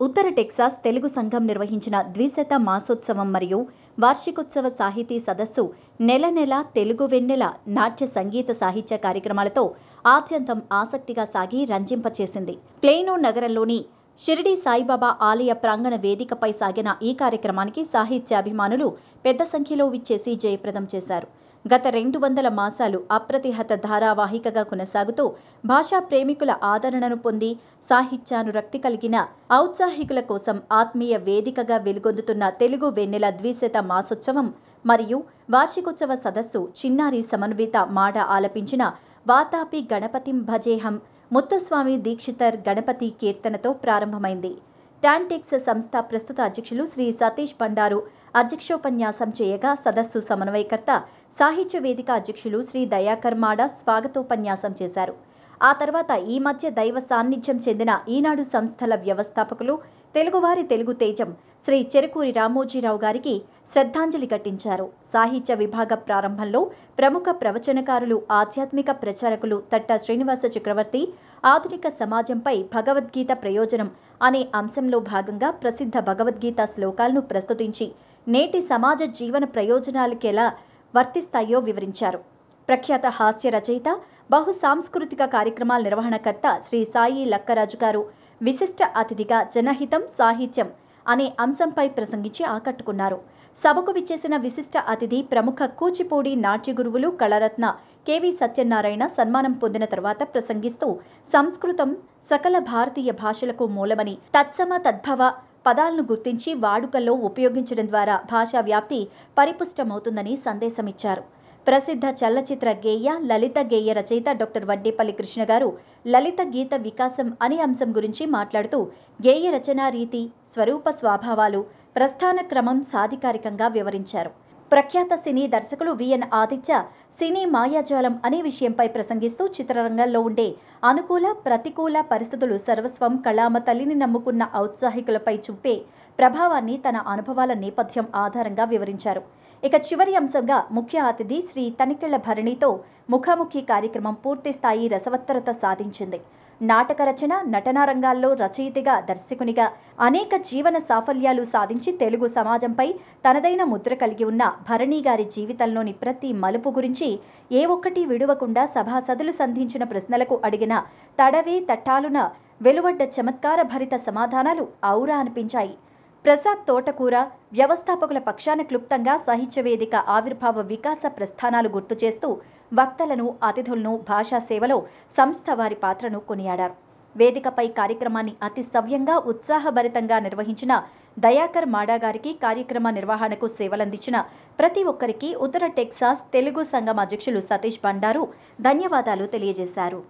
ఉత్తర Texas Telugu సంఘం నిర్వహించిన ద్విశత మాసోత్సవం మరియు వార్షికోత్సవ సాహితీ సదస్సు నెల నెల తెలుగు వెన్నెల నాట్య సంగీత సాహిత్య కార్యక్రమాలతో ఆద్యంతం ఆసక్తిగా సాగి రంజింపచేసింది. ప్లేనో నగరంలోని షిరిడీ సాయిబాబా ఆలయ ప్రాంగణ వేదికపై సాగిన ఈ కార్యక్రమానికి సాహిత్యాభిమానులు పెద్ద సంఖ్యలో విచ్చేసి జయప్రదం చేశారు. గత 200 మాసాలు అప్రతిహత ధారావాహికగా కొనసాగుతూ భాషా ప్రేమికుల ఆదరణను పొంది సాహిత్యానురక్తి కలిగిన ఔత్సాహికుల కోసం ఆత్మీయ వేదికగా వెలుగొందుతున్న తెలుగు వెన్నెల ద్విశత మాసోత్సవం మరియు వార్షికోత్సవ సదస్సు చిన్నారి సమన్విత మాడ ఆలపించిన వాతాపి గణపతిం భజేహం ముత్తుస్వామి దీక్షితర్ గణపతి కీర్తనతో ప్రారంభమైంది. టాంటెక్స్ సంస్థ ప్రస్తుత అధ్యక్షులు శ్రీ సతీష్ బండారు అధ్యక్షోపన్యాసం చేయగా, సదస్సు సమన్వయకర్త సాహిత్య వేదిక అధ్యక్షులు శ్రీ దయాకర్ మాడ స్వాగతోపన్యాసం చేశారు. ఆ తర్వాత ఈ మధ్య దైవ సాన్నిధ్యం చెందిన ఈనాడు సంస్థల వ్యవస్థాపకులు తెలుగువారి తెలుగు తేజం శ్రీ చెరుకూరి రామోజీరావు గారికి శ్రద్ధాంజలి ఘటించారు. సాహిత్య విభాగ ప్రారంభంలో ప్రముఖ ప్రవచనకారులు, ఆధ్యాత్మిక ప్రచారకులు తట్ట శ్రీనివాస చక్రవర్తి ఆధునిక సమాజంపై భగవద్గీత ప్రయోజనం అనే అంశంలో భాగంగా ప్రసిద్ధ భగవద్గీత శ్లోకాలను ప్రస్తుతించి నేటి సమాజ జీవన ప్రయోజనాలకెలా వర్తిస్తాయో వివరించారు. ప్రఖ్యాత హాస్య రచయిత, బహు సాంస్కృతిక కార్యక్రమాల నిర్వహణకర్త శ్రీ సాయి లక్కరాజు గారు విశిష్ట అతిథిగా జనహితం సాహిత్యం అనే అంశంపై ప్రసంగించి ఆకట్టుకున్నారు. సభకు విచ్చేసిన విశిష్ట అతిథి ప్రముఖ కూచిపూడి నాట్య గురువులు కళరత్న కెవి సత్యనారాయణ సన్మానం పొందిన తర్వాత ప్రసంగిస్తూ సంస్కృతం సకల భారతీయ భాషలకు మూలమని, తత్సమ తద్భవ పదాలను గుర్తించి వాడుకల్లో ఉపయోగించడం ద్వారా భాషా వ్యాప్తి పరిపుష్టమవుతుందని సందేశమిచ్చారు. ప్రసిద్ధ చలనచిత్ర గేయ, లలిత గేయ రచయిత డాక్టర్ వడ్డేపల్లి కృష్ణ గారు లలిత గీత వికాసం అనే అంశం గురించి మాట్లాడుతూ గేయ రచనా రీతి, స్వరూప స్వభావాలు, ప్రస్థాన క్రమం సాధికారికంగా వివరించారు. ప్రఖ్యాత సినీ దర్శకులు విఎన్ ఆదిత్య సినీ మాయాజాలం అనే విషయంపై ప్రసంగిస్తూ చిత్రరంగంలో ఉండే అనుకూల ప్రతికూల పరిస్థితులు సర్వస్వం కళామ తల్లిని నమ్ముకున్న ఔత్సాహికులపై చూపే ప్రభావాన్ని తన అనుభవాల నేపథ్యం ఆధారంగా వివరించారు. ఇక చివరి అంశంగా ముఖ్య అతిథి శ్రీ తనికెళ్ల భరణితో ముఖాముఖి కార్యక్రమం పూర్తిస్థాయి రసవత్తరత సాధించింది. నాటక రచన, నటనా రంగాల్లో రచయితగా, దర్శకునిగా అనేక జీవన సాఫల్యాలు సాధించి తెలుగు సమాజంపై తనదైన ముద్ర కలిగి ఉన్న భరణి గారి జీవితంలోని ప్రతి మలుపు గురించి ఏ ఒక్కటి విడువకుండా సభాసదులు సంధించిన ప్రశ్నలకు అడిగిన తడవే తట్టాలున వెలువడ్డ చమత్కార భరిత సమాధానాలు ఔరా అనిపించాయి. ప్రసాద్ తోటకూర వ్యవస్థాపకుల పక్షాన క్లుప్తంగా సాహిత్య వేదిక ఆవిర్భావ వికాస ప్రస్థానాలు గుర్తు చేస్తూ వక్తలను, అతిథులను, భాషా సేవలో సంస్థ వారి పాత్రను కొనియాడారు. వేదికపై కార్యక్రమాన్ని అతి సవ్యంగా, ఉత్సాహభరితంగా నిర్వహించిన దయాకర్ మాడా గారికి, కార్యక్రమ నిర్వహణకు సేవలందించిన ప్రతి ఒక్కరికి ఉత్తర టెక్సాస్ తెలుగు సంఘం అధ్యక్షులు సతీష్ బండారు ధన్యవాదాలు తెలియజేశారు.